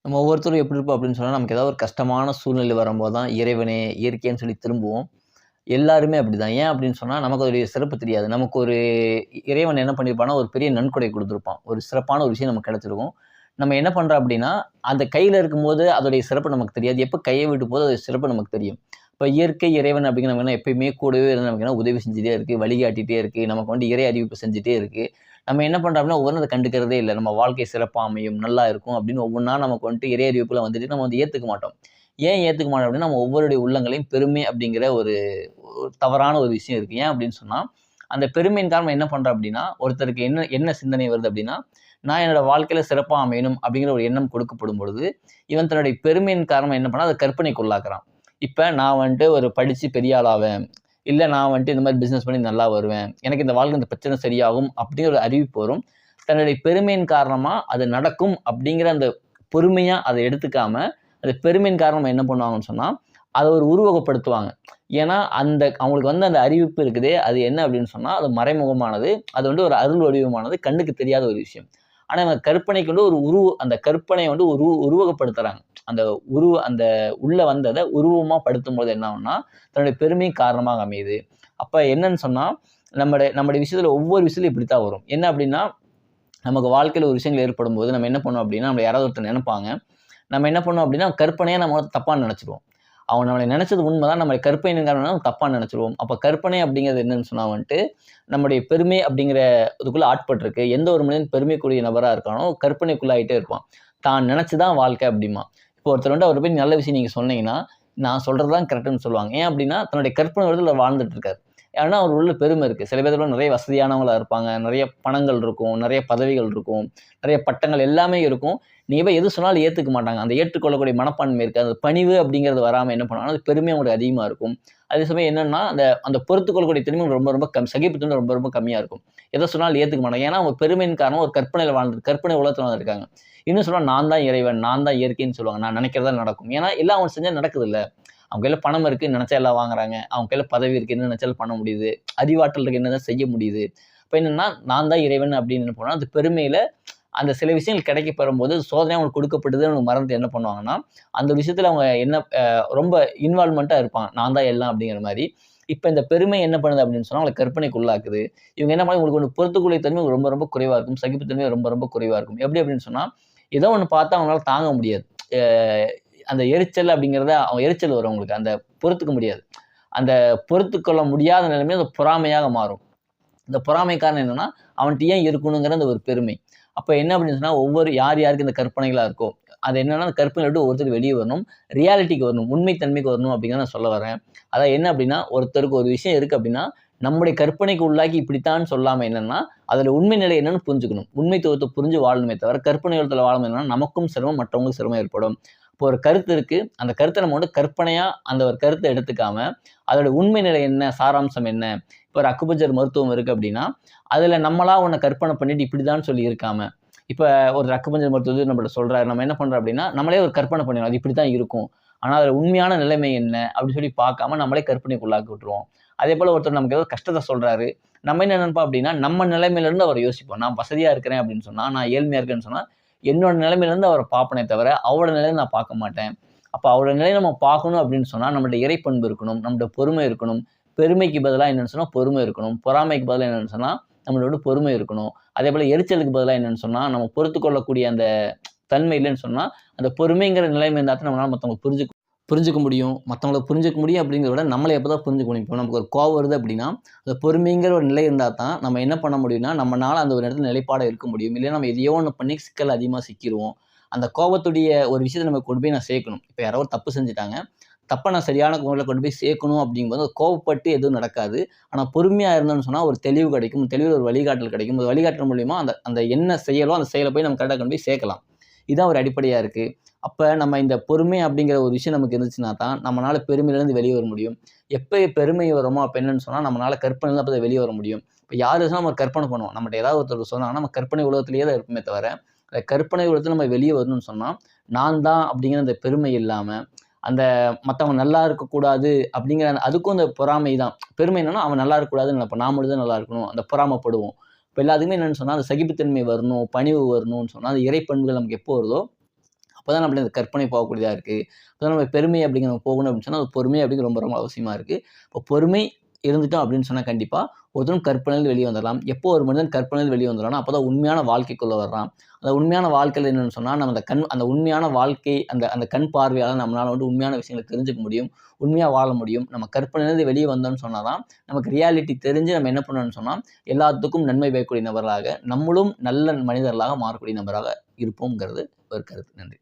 நம்ம ஒவ்வொருத்தரும் எப்படி இருப்போம் அப்படின்னு சொன்னா, நமக்கு ஏதாவது ஒரு கஷ்டமான சூழ்நிலை வரும்போது தான் இறைவனே, இயற்கைன்னு சொல்லி திரும்புவோம். எல்லாருமே அப்படிதான். ஏன் அப்படின்னு சொன்னா, நமக்கு அதோடைய சிறப்பு தெரியாது. நமக்கு ஒரு இறைவன் என்ன பண்ணியிருப்பான்னா, ஒரு பெரிய நன்கொடை குடுத்திருப்பான். ஒரு சிறப்பான ஒரு விஷயம் நமக்கு கிடைச்சிருக்கும். நம்ம என்ன பண்றோம் அப்படின்னா, அந்த கையில இருக்கும்போது அதோடைய சிறப்பு நமக்கு தெரியாது. எப்ப கைய விட்டு போதோ அதோட சிறப்பு நமக்கு தெரியும். இப்ப இயற்கை, இறைவன் அப்படிங்கிற நம்ம எப்பயுமே கூடவே இருந்து நமக்கு உதவி செஞ்சுட்டே இருக்கு, வழிகாட்டிட்டே இருக்கு, நமக்கு இறை அறிவிப்பு செஞ்சுட்டே இருக்கு. நம்ம என்ன பண்றோம் அப்படின்னா, ஒவ்வொன்னும் அத கண்டுக்கிறதே இல்ல. நம்ம வாழ்க்கை சிறப்பா அமையும், நல்லா இருக்கும் அப்படின்னு ஒவ்வொன்னா நமக்கு இறை அறிவிப்புல வந்துட்டு நம்ம ஏத்துக்க மாட்டோம். ஏன் ஏத்துக்க மாட்டோம் அப்படின்னா, நம்ம ஒவ்வொருடைய உள்ளங்களையும் பெருமை அப்படிங்கிற ஒரு ஒரு தவறான ஒரு விஷயம் இருக்கு. ஏன் அப்படின்னு சொன்னா, அந்த பெருமையின் காரணமா என்ன பண்றோம் அப்படின்னா, ஒருத்தருக்கு என்ன என்ன சிந்தனை வருது அப்படின்னா, நான் என்னோட வாழ்க்கையில சிறப்பா அமையணும் அப்படிங்கிற ஒரு எண்ணம் கொடுக்கப்படும் பொழுது, இவன் தன்னுடைய பெருமையின் காரணமா என்ன பண்ணான், அத கற்பனைக்குள்ளாக்குறான். இப்ப நான் ஒரு படிச்சு பெரிய ஆள் ஆவேன். இல்ல நான் இந்த மாரி பிசினஸ் பண்ணி நல்லா வருவேன். எனக்கு இந்த வாழ்க்கையில இந்த பிரச்சனை சரியாகும் அப்படிங்கிற ஒரு அறிவிப்பு வரும். தன்னுடைய பெருமையின் காரணமா அது நடக்கும் அப்படிங்கிற அந்த பொறுமையா அத எடுத்துக்காம, அந்த பெருமையின் காரணமா என்ன பண்ணுவாங்கன்னு சொன்னா, அத ஒரு உருவகப்படுத்துவாங்க. ஏன்னா, அவங்களுக்கு அந்த அறிவிப்பு இருக்குதே, அது என்ன அப்படின்னு சொன்னா, அது மறைமுகமானது. அது ஒரு அருள் வடிவமானது. கண்ணுக்கு தெரியாத ஒரு விஷயம். ஆனா, அந்த கற்பனைக்கு ஒரு அந்த கற்பனைய உருவகப்படுத்துறாங்க. அந்த அந்த உள்ள வந்தத உருவமா படுத்தும்போது என்ன ஆகும்னா, தன்னுடைய பெருமை காரணமாக அமையுது. அப்ப என்னன்னு சொன்னா, நம்முடைய விஷயத்துல ஒவ்வொரு விஷயத்திலும் இப்படித்தான் வரும். என்ன அப்படின்னா, நமக்கு வாழ்க்கையில ஒரு விஷயங்கள் ஏற்படும்போது நம்ம என்ன பண்ணுவோம் அப்படின்னா, நம்மள யாராவது ஒருத்தர் நெனைப்பாங்க. நம்ம என்ன பண்ணுவோம் அப்படின்னா, கற்பனையா நம்ம தப்பா நெனைச்சுருவோம். அவங்க நம்மள நெனைச்சது உண்மைதான். நம்ம கற்பனையின் காரணமா தப்பா நெனைச்சுருவோம். அப்ப கற்பனை அப்படிங்கிறது என்னன்னு சொன்னா நம்முடைய பெருமை அப்படிங்கிற இதுக்குள்ள ஆட்பட்டிருக்கு. எந்த ஒரு மனிதன் பெருமைக்குரிய நபரா இருக்கானோ, கற்பனைக்குள்ளாயிட்டே இருப்பான். தான் நெனைச்சு தான் வாழ்க்கை அப்படிம்பான். இப்போ ஒருத்தர் அவர போய் நல்ல விஷயம் நீங்க சொன்னீங்கன்னா, நான் சொல்றது தான் கரெக்ட்ன்னு சொல்லுவாங்க. ஏன் அப்படின்னா, தன்னுடைய கற்பனை உலகத்துல வாழ்ந்துட்டு இருக்காரு. ஏன்னா, அவர் உள்ள பெருமை இருக்கு. சில பேர் நெறைய வசதியானவங்களா இருப்பாங்க. நெறைய பணங்கள் இருக்கும். நெறைய பதவிகள் இருக்கும். நெறைய பட்டங்கள் எல்லாமே இருக்கும். நீங்க போய் எது சொன்னாலும் ஏத்துக்க மாட்டாங்க. அந்த ஏற்றுக்கொள்ளக்கூடிய மனப்பான்மை இருக்காது. அந்த பணிவு அப்படிங்கிறது வராம என்ன பண்ணுவாங்கன்னா, அது பெருமை அவங்களுக்கு அதிகமா இருக்கும். அதே சமயம் என்னன்னா, அந்த அந்த பொறுத்துக்கொள்ளக்கூடிய திறமை ரொம்ப ரொம்ப சகிப்புத்தன்மை ரொம்ப ரொம்ப கம்மியா இருக்கும். எத சொன்னாலும் ஏத்துக்க மாட்டாங்க. ஏன்னா, அவங்க பெருமையின் காரணமா ஒரு கற்பனை உலகத்துல வாழ்ந்துருக்காங்க. இன்னும் சொன்னா நான் தான் இறைவன், நான் தான் இயற்கைன்னு சொல்லுவாங்க. நான் நினைக்கிறதா நடக்கும். ஏன்னா, எல்லாம் அவங்க செஞ்சா நடக்குதுல்ல. அவங்க கையில பணம் இருக்கு, நெனச்சா எல்லாம் வாங்குறாங்க. அவங்க கையில பதவி இருக்கு, என்ன நெனச்சாலும் பண்ண முடியுது. அறிவாற்றல் இருக்கு, என்னதான் செய்ய முடியுது. அப்ப என்னன்னா, நான் தான் இறைவன் அப்படின்னு என்ன பண்ணுவோம்னா, அந்த பெருமையில அந்த சில விஷயங்கள் கிடைக்க பெறும்போது, சோதனை அவங்களுக்கு கொடுக்கப்படுதுன்னு அவங்க மறந்து என்ன பண்ணுவாங்கன்னா, அந்த விஷயத்துல அவங்க என்ன ரொம்ப இன்வால்வ்மென்ட்டா இருப்பாங்க. நான் தான் எல்லாம் அப்படிங்கிற மாரி. இப்ப இந்த பெருமை என்ன பண்ணுது அப்படின்னு சொன்னா, அவங்கள கற்பனைக்கு உள்ளாக்குது. இவங்க என்ன பண்ண உங்களுக்கு பொறுத்துக்கொள்ள தன்மை ரொம்ப ரொம்ப குறைவா இருக்கும். சகிப்புத்தன்மை ரொம்ப ரொம்ப குறைவா இருக்கும். எப்படி அப்படின்னு சொன்னா, ஏதோ ஒண்ணு பார்த்தா அவங்களால தாங்க முடியாது. அ அந்த எரிச்சல் அப்படிங்கிறத எரிச்சல் வரும் அவங்களுக்கு. அந்த பொறுத்துக்க முடியாது. அந்த பொறுத்துக்கொள்ள முடியாத நிலைமை அந்த பொறாமையாக மாறும். இந்த பொறாமை காரணம் என்னன்னா, அவன்ட்ட ஏன் இருக்கணுங்கிற அந்த ஒரு பெருமை. அப்ப என்ன அப்படின்னு சொன்னா, யார் யாருக்கு இந்த கற்பனைகளா இருக்கோ, அது என்னன்னா அந்த கற்பனைய விட்டு ஒருத்தர் வெளிய வரணும். ரியாலிட்டிக்கு வரணும். உண்மை தன்மைக்கு வரணும் அப்படிங்கிறத நான் சொல்ல வரேன். அதான் என்ன அப்படின்னா, ஒருத்தருக்கு ஒரு விஷயம் இருக்கு அப்படின்னா, நம்முடைய கற்பனைக்கு உள்ளாக்கி இப்படித்தான் சொல்லாம என்னன்னா, அதுல உண்மை நிலை என்னன்னு புரிஞ்சுக்கணும். உண்மைத்துவத்த புரிஞ்சு வாழணுமே தவிர, கற்பனை உலகத்துல வாழும்போது என்னன்னா, நமக்கும் சிரமம், மற்றவங்களுக்கும் சிரமம் ஏற்படும். இப்போ ஒரு கருத்து இருக்கு. அந்த கருத்த நம்ம கற்பனையா அந்த ஒரு கருத்த எடுத்துக்காம, அதோட உண்மை நிலை என்ன? சாராம்சம் என்ன? இப்போ ஒரு அக்குபஞ்சர் மருத்துவம் இருக்கு அப்படின்னா, அதுல நம்மளா ஒண்ண கற்பனை பண்ணிட்டு இப்படிதான் சொல்லி இருக்காம, இப்ப ஒரு அக்குபஞ்சர் மருத்துவர் நம்மள்ட்ட சொல்றாரு. நம்ம என்ன பண்றோம் அப்படின்னா, நம்மளே ஒரு கற்பனை பண்ணிடுறோம். அது இப்படித்தான் இருக்கும். ஆனா, அதுல உண்மையான நிலைமை என்ன? அப்படின்னு சொல்லி பார்க்காம நம்மளே கற்பனைக்கு உள்ளாக்கி விட்டுருவோம். அதேபோல ஒருத்தர் நமக்கு ஏதோ கஷ்டத்த சொல்றாரு. நம்ம என்ன நினைப்போம் அப்படின்னா, நம்ம நிலைமையில இருந்து அவர யோசிப்போம். நான் வசதியா இருக்கிறேன் அப்படின்னு சொன்னா, நான் ஏழ்மையா இருக்கேன்னு சொன்னா, என்னோட நிலைமையில இருந்து அவர பார்ப்பனே தவிர, அவரோட நிலையில நான் பார்க்க மாட்டேன். அப்ப அவரோட நிலைய நம்ம பார்க்கணும் அப்படின்னு சொன்னா, நம்மள்ட்ட இறைப்பண்பு இருக்கணும். நம்மள்ட்ட பொறுமை இருக்கணும். பெருமைக்கு பதிலா என்னன்னு சொன்னா, பொறுமை இருக்கணும். பொறாமைக்கு பதிலா என்னன்னு சொன்னா, நம்மளோட பொறுமை இருக்கணும். அதேபோல எரிச்சலுக்கு பதிலா என்னன்னு சொன்னா, நம்ம பொறுத்துக்கொள்ளக்கூடிய அந்த தன்மை இல்லன்னு சொன்னா, அந்த பொறுமைங்கிற நிலைமை இருந்தா தான் நம்மளால மத்தவங்கள புரிஞ்சுக்க முடியும். மத்தவங்கள புரிஞ்சுக்க முடியும் அப்படிங்கிறத விட, நம்மள எப்பதான் புரிஞ்சுக்க முடியும். இப்போ நமக்கு ஒரு கோவம் வருது அப்படின்னா, அந்த பொறுமைங்கிற ஒரு நிலை இருந்தா தான், நம்ம என்ன பண்ண முடியும்னா, நம்மனால அந்த ஒரு இடத்துல நிலைப்பாடா இருக்க முடியும். இல்லைன்னா நம்ம எதையோ ஒண்ணு பண்ணி சிக்கல்ல அதிகமா சிக்கிருவோம். அந்த கோவத்துடைய ஒரு விஷயத்த நம்ம கொண்டு போய் நான் சேர்க்கணும். இப்ப யாரோ ஒரு தப்பு செஞ்சுட்டாங்க. தப்ப நான் சரியான முறையில கொண்டு போய் சேர்க்கணும் அப்படிங்கும்போது, கோவப்பட்டு எதுவும் நடக்காது. ஆனா பொறுமையா இருந்தோம்னு சொன்னா, ஒரு தெளிவு கிடைக்கும். தெளிவுல ஒரு வழிகாட்டல் கிடைக்கும். ஒரு வழிகாட்டல் மூலியமா அந்த அந்த என்ன செயலோ, அந்த செயல போய் நம்ம கரெக்ட்டா கொண்டு போய் சேர்க்கலாம். இதான் ஒரு அடிப்படையா இருக்கு. அப்ப நம்ம இந்த பொறுமை அப்படிங்கிற ஒரு விஷயம் நமக்கு இருந்துச்சுன்னா தான், நம்மனால பெருமையிலிருந்து வெளிய வர முடியும். எப்ப பெருமை வருமோ, அப்ப என்னன்னு சொன்னா, நம்மனால கற்பனையிலிருந்து அப்பதான் வெளிய வர முடியும். இப்ப யாரு சொன்னா நம்ம கற்பனை பண்ணுவோம். நம்மட்ட ஏதாவது ஒருத்தர் சொன்னாங்கன்னா, நம்ம கற்பனை உலகத்திலேயே தான் இருப்போமே தவிர, அந்த கற்பனை உலகத்துல நம்ம வெளிய வரணும்னு சொன்னா, நான் தான் அப்படிங்கிற அந்த பெருமை இல்லாம, அந்த மத்தவங்க நல்லா இருக்கக்கூடாது அப்படிங்கிற அதுக்கும் அந்த பொறாமை தான். பெருமை என்னன்னா, அவன் நல்லா இருக்கக்கூடாதுன்னு நினைப்போம். நான் மட்டும் தான் நல்லா இருக்கணும். அந்த பொறாமைப்படுவோம். இப்ப எல்லாத்துக்குமே என்னன்னு சொன்னா, அந்த சகிப்புத்தன்மை வரணும், பணிவு வரணும்னு சொன்னா, அந்த இறை பண்புகள் நமக்கு எப்போ வருதோ, அப்பதான் நம்மள இந்த கற்பனை போகக்கூடியதா இருக்கு. அப்பதான் நம்ம பெருமை அப்படிங்கிற போகணும் அப்படின்னு சொன்னா, அது பொறுமை அப்படிங்கிறது ரொம்ப ரொம்ப அவசியமா இருக்கு. இப்போ பொறுமை இருந்துட்டோம் அப்படின்னு சொன்னா கண்டிப்பா ஒருத்தனும் கற்பனையிலிருந்து வெளிய வந்துரலாம். எப்போ ஒரு மனிதன் கற்பனையிலிருந்து வெளிய வந்துர்றானோ, அப்பதான் உண்மையான வாழ்க்கைக்குள்ள வர்றான். அந்த உண்மையான வாழ்க்கையில என்னன்னு சொன்னா, நம்ம அந்த உண்மையான வாழ்க்கை அந்த அந்த கண் பார்வையால நம்மளால உண்மையான விஷயங்கள தெரிஞ்சுக்க முடியும். உண்மையா வாழ முடியும். நம்ம கற்பனையிலிருந்து வெளிய வந்தோம்னு சொன்னா தான், நமக்கு ரியாலிட்டி தெரிஞ்சு நம்ம என்ன பண்ணணும்னு சொன்னா, எல்லாத்துக்கும் நன்மை பயக்கக்கூடிய நபர்களாக, நம்மளும் நல்ல மனிதர்களாக மாறக்கூடிய நபராக இருப்போம்ங்கிறது ஒரு கருத்து. நன்றி.